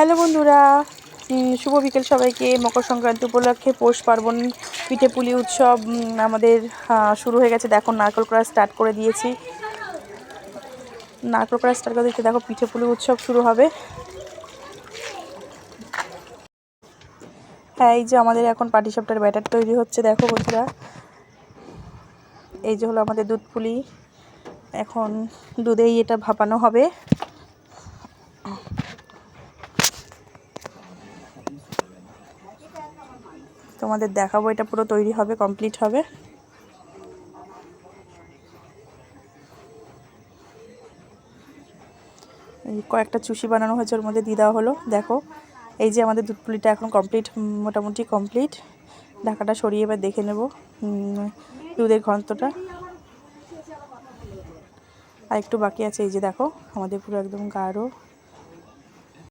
Hello বন্ধুরা, শুভ বিকেল সবাইকে। মকর সংক্রান্তি উপলক্ষে পৌষ পার্বণ পিঠে পুলি উৎসব আমাদের শুরু হয়ে গেছে। দেখো নারকেল করা স্টার্ট করে দিয়েছি। নারকেল করা স্টার্ট করে দিয়েছি, দেখো পিঠে পুলি উৎসব শুরু হবে। হ্যাঁ, এই যে আমাদের এখন পাটিসাপটার ব্যাটার তৈরি হচ্ছে। দেখো বন্ধুরা, এই যে হলো আমাদের দুধ পুলি। এখন দুধেই এটা ভাপানো হবে। তোমাদের দেখাবো, এটা পুরো তৈরি হবে, কমপ্লিট হবে। এই কয়েকটা চুষি বানানো হয়েছে, ওর মধ্যে দিয়ে দেওয়া হলো। দেখো এই যে আমাদের দুধ পুলিটা এখন কমপ্লিট, মোটামুটি কমপ্লিট। ঢাকাটা সরিয়ে এবার দেখে নেব দুধের ঘনত্বটা। আর একটু বাকি আছে। এই যে দেখো আমাদের পুরো একদম গাঢ়।